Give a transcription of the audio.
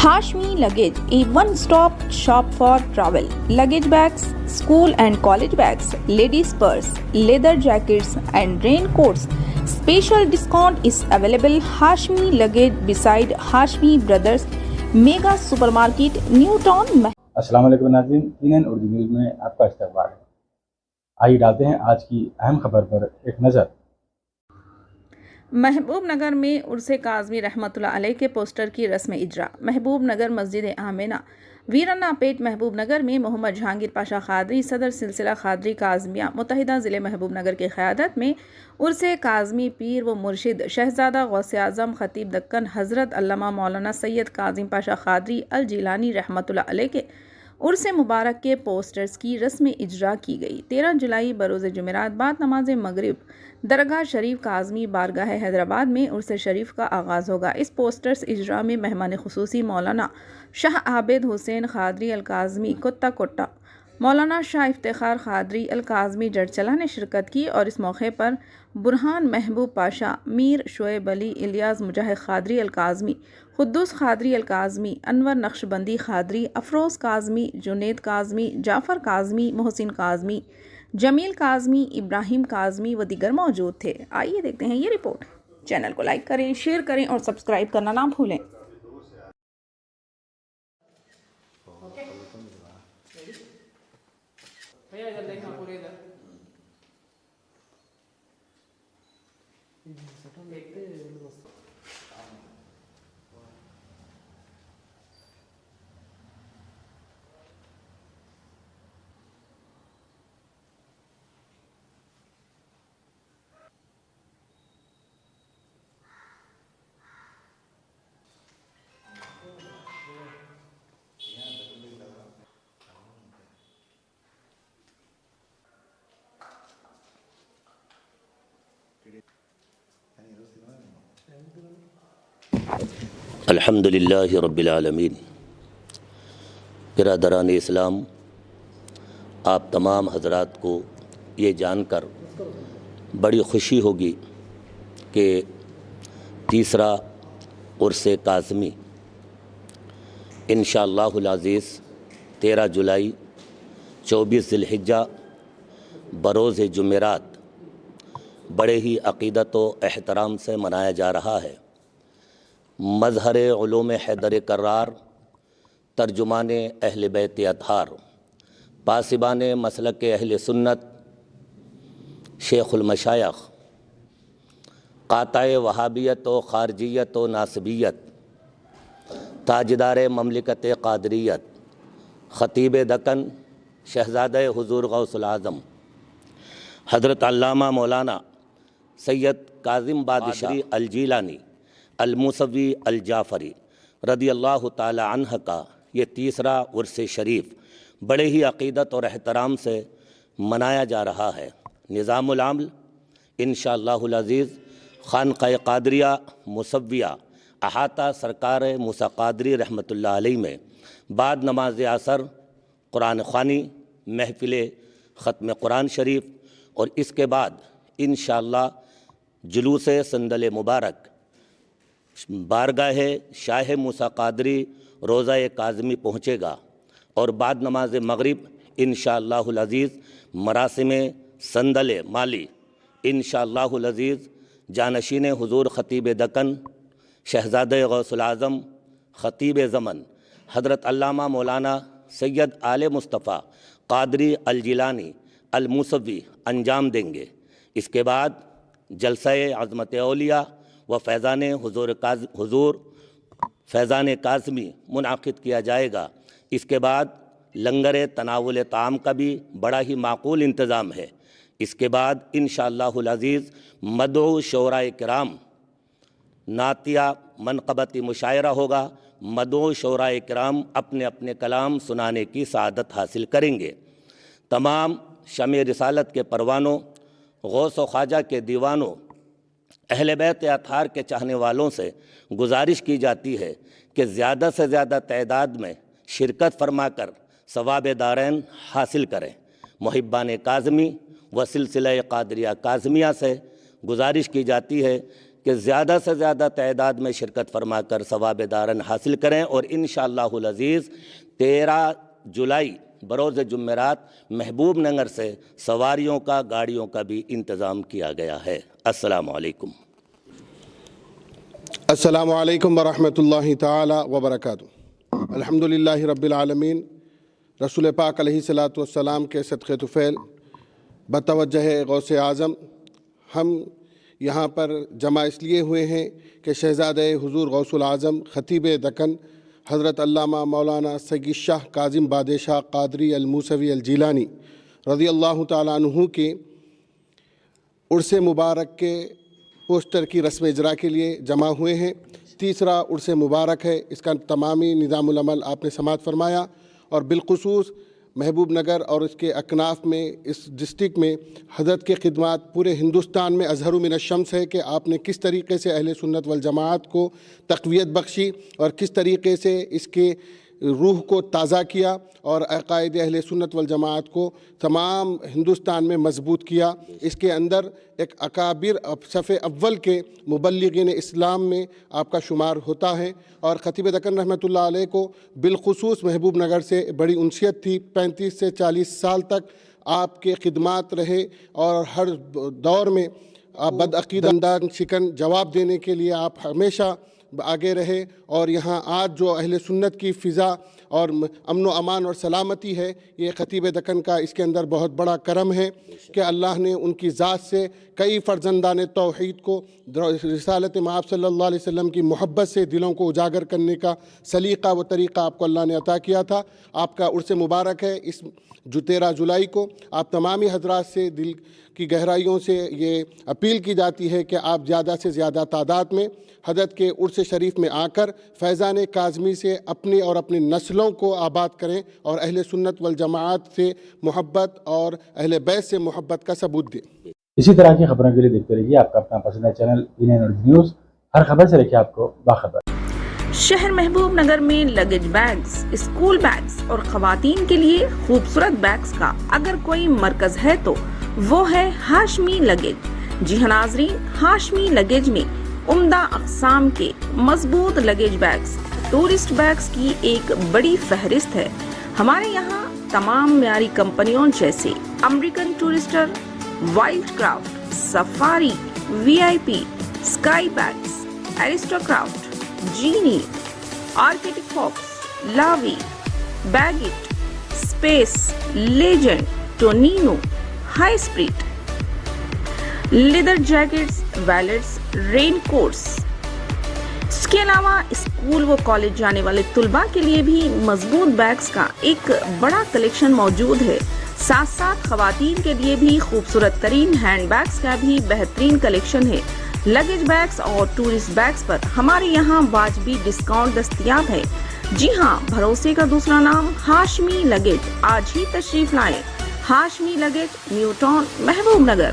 Hashmi Luggage, a one-stop shop for travel, luggage bags, school and college bags, ladies' purse, leather jackets and raincoats. Special discount is available. Hashmi Luggage beside Hashmi Brothers Mega Supermarket, New Town. अस्सलाम वालेकुम नाज़रीन, CNN Urdu news में आपका इस्तकबाल है। आइए डालते हैं आज की अहम खबर पर एक नज़र। महबूब नगर में उर्से काज़मी रहमतुल्लाह अलैह के पोस्टर की रस्म इजरा। महबूब नगर मस्जिद आमिना वीराना पेट महबूब नगर में मोहम्मद जहांगीर पाशा खादरी सदर सिलसिला खादरी काज़मिया मुतहिदा ज़िले महबूब नगर की क़यादत में उर्से काज़मी पीर व मुर्शिद शहज़ादा गौसे आज़म खतीब दक्कन हज़रत अल्लामा मौलाना सैयद काज़िम पाशा खादरी अल जिलानी रहमतुल्लाह अलैह के उर्स मुबारक के पोस्टर्स की रस्म इजरा की गई। 13 जुलाई बरोज़ जुमेरात बाद नमाज मगरिब दरगाह शरीफ काज़मी बारगाह हैदराबाद में उर्स शरीफ का आगाज़ होगा। इस पोस्टर्स इजरा में मेहमान खुसूसी मौलाना शाह आबिद हुसैन खादरी अल काज़मी कुत्ता कोट्टा, मौलाना शाह इफ्तिखार खादरी अल काज़मी जड़चला ने शिरकत की और इस मौके पर बुरहान महबूब पाशा, मीर शोएब अली, इलियास मुजाहिद खादरी अल काज़मी, खुद्दूस खादरी अल काज़मी, अनवर नक्शबंदी खादरी, अफरोज़ काज़मी, जुनेद काज़मी, जाफ़र काज़मी, मोहसिन काज़मी, जमील काज़मी, इब्राहिम काज़मी व दीगर मौजूद थे। आइए देखते हैं ये रिपोर्ट। चैनल को लाइक करें, शेयर करें और सब्सक्राइब करना ना भूलें। अल्हम्दुलिल्लाहि रब्बिल आलमीन। बिरादरान इस्लाम, आप तमाम हज़रात को ये जानकर बड़ी खुशी होगी कि तीसरा उर्से काज़मी इंशाअल्लाहुल अज़ीज़ 13 जुलाई 24 ज़िलहिज्जा बरोज़ जुमेरात बड़े ही अक़ीदत व एहतराम से मनाया जा रहा है। मज़हर उलूम हैदर करार, तर्जुमान अहल बैत अतहार, पासिबान मसलक अहल सुन्नत, शेखुल मशायख, क़ाताए वहाबियत व ख़ारजियत व नासबियत, ताजदार ममलिकत क़ादरियत, ख़तीब दक्कन शहज़ादे हुज़ूर गौसुल आज़म हज़रत अल्लामा मौलाना सैयद काज़िम बादशाह अल जिलानी अल मूसवी अल जाफ़री रदियल्लाहु ताला अन्ह का ये तीसरा उर्स शरीफ बड़े ही अक़ीदत और एहतराम से मनाया जा रहा है। निज़ामुल अमल इंशाअल्लाहुल अज़ीज़ खानक़ाह क़ादरिया मुसव्विया अहाता सरकार मूसा क़ादरी रहमतुल्लाह अलैह में बाद नमाज असर कुरान ख़्वानी, महफ़िल ख़त्म कुरान शरीफ और इसके बाद इंशाअल्लाह जुलूस संदल मुबारक बारगाह शाह मूसा क़ादरी रोज़ा काज़मी पहुँचेगा और बाद नमाज मगरिब इंशाअल्लाहुल अज़ीज़ मरासिम संदल माली इंशाअल्लाहुल अज़ीज़ जानशीन हुज़ूर ख़तीब दक्कन शहज़ादे गौसुल आज़म ख़तीब ज़मन हज़रत अल्लामा मौलाना सैयद आले मुस्तफ़ा क़ादरी अल जिलानी अल मूसवी अंजाम देंगे। इसके बाद जलसा-ए अज़मत औलिया व फैज़ान हुज़ूर फैज़ान काज़मी मुनाक़िद किया जाएगा। इसके बाद लंगर तनावुल ताम का भी बड़ा ही माक़ूल इंतज़ाम है। इसके बाद इंशाअल्लाहुल अज़ीज़ मदऊ शोराए किराम नातिया मनक़बती मुशायरा होगा। मदऊ शोराए किराम अपने अपने कलाम सुनाने की सआदत हासिल करेंगे। तमाम शमे रिसालत के परवानों, गौस व ख्वाजा के दीवानों, अहले बैत अतहार के चाहने वालों से गुजारिश की जाती है कि ज़्यादा से ज़्यादा तादाद में शिरकत फरमाकर सवाब दारैन हासिल करें। मुहिब्बान काज़मी व सिलसिला क़ादरिया काज़मिया से गुजारिश की जाती है کہ زیادہ سے زیادہ تعداد میں شرکت فرما کر ثواب دارن حاصل کریں، اور انشاءاللہ العزیز 13 جولائی بروز جمعرات محبوب نگر سے سواریوں کا، گاڑیوں کا بھی انتظام کیا گیا ہے۔ السلام علیکم۔ السلام علیکم ورحمۃ اللہ تعالی وبرکاتہ۔ الحمدللہ رب العالمین۔ رسول پاک علیہ الصلاۃ والسلام کے صدقے طفیل بتوجہ غوث اعظم ہم یہاں پر جمع اس لیے ہوئے ہیں کہ شہزادہ حضور غوث العظم خطیب دکن حضرت علامہ مولانا سید شاہ کاظم بادشاہ قادری الموسوی الجیلانی رضی اللہ تعالیٰ عنہ کے عرس مبارک کے پوسٹر کی رسم اجرا کے لیے جمع ہوئے ہیں۔ تیسرا عرس مبارک ہے، اس کا تمامی نظام العمل آپ نے سماعت فرمایا، اور بالخصوص محبوب نگر اور اس کے اکناف میں، اس ڈسٹرکٹ میں حضرت کے خدمات پورے ہندوستان میں اظہر من الشمس ہے کہ آپ نے کس طریقے سے اہل سنت والجماعت کو تقویت بخشی اور کس طریقے سے اس کے روح کو تازہ کیا اور عقائد اہل سنت والجماعت کو تمام ہندوستان میں مضبوط کیا۔ اس کے اندر ایک اکابر صف اول کے مبلغین اسلام میں آپ کا شمار ہوتا ہے، اور خطیب دکن رحمۃ اللہ علیہ کو بالخصوص محبوب نگر سے بڑی انسیت تھی۔ 35 سے 40 سال تک آپ کے خدمات رہے، اور ہر دور میں بدعقیدہ دندان شکن جواب دینے کے لیے آپ ہمیشہ آگے رہے، اور یہاں آج جو اہل سنت کی فضا اور امن و امان اور سلامتی ہے، یہ خطیب دکن کا اس کے اندر بہت بڑا کرم ہے کہ اللہ نے ان کی ذات سے کئی فرزندان توحید کو رسالت مآب صلی اللہ علیہ وسلم کی محبت سے دلوں کو اجاگر کرنے کا سلیقہ و طریقہ آپ کو اللہ نے عطا کیا تھا۔ آپ کا عرس مبارک ہے اس 13 جولائی کو۔ آپ تمامی حضرات سے دل کی گہرائیوں سے یہ اپیل کی جاتی ہے کہ آپ زیادہ سے زیادہ تعداد میں حضرت کے عرس شریف میں آ کر فیضان کاظمی سے اپنی اور اپنی نسلوں کو آباد کریں، اور اہل سنت والجماعت سے محبت اور اہل بیت سے محبت کا ثبوت دیں۔ اسی طرح کی خبروں کے لیے دیکھتے رہیے آپ کا اپنا پسندیدہ چینل ان نیوز، ہر خبر سے رکھے آپ کو باخبر۔ شہر محبوب نگر میں لگیج بیگز، اسکول بیگز اور خواتین کے لیے خوبصورت بیگز کا اگر کوئی مرکز ہے تو وہ ہے ہاشمی لگیج۔ جی ہاں ناظرین، ہاشمی لگیج میں عمدہ اقسام کے مضبوط لگیج بیگز، ٹورسٹ بیگز کی ایک بڑی فہرست ہے۔ ہمارے یہاں تمام معیاری کمپنیوں جیسے American Tourister, Wildcraft, Safari, VIP، Skybags, Aristocrat, Genie, Arctic Fox, Lavie, Baggit, Space, Legend, Tonino, High Spirit, leather jackets, wallets, raincoats. اس کے علاوہ اسکول و کالج جانے والے طلباء کے لیے بھی مضبوط بیگز کا ایک بڑا کلیکشن موجود ہے۔ ساتھ ساتھ خواتین کے لیے بھی خوبصورت ترین ہینڈ بیگز کا بھی بہترین کلیکشن ہے۔ لگیج بیگز اور ٹورسٹ بیگز پر ہمارے یہاں واجبی ڈسکاؤنٹ دستیاب ہے۔ جی ہاں، بھروسے کا دوسرا نام ہاشمی لگیج۔ آج ہی تشریف لائیں۔ ہاشمی لگیج، نیو ٹاؤن، محبوب نگر۔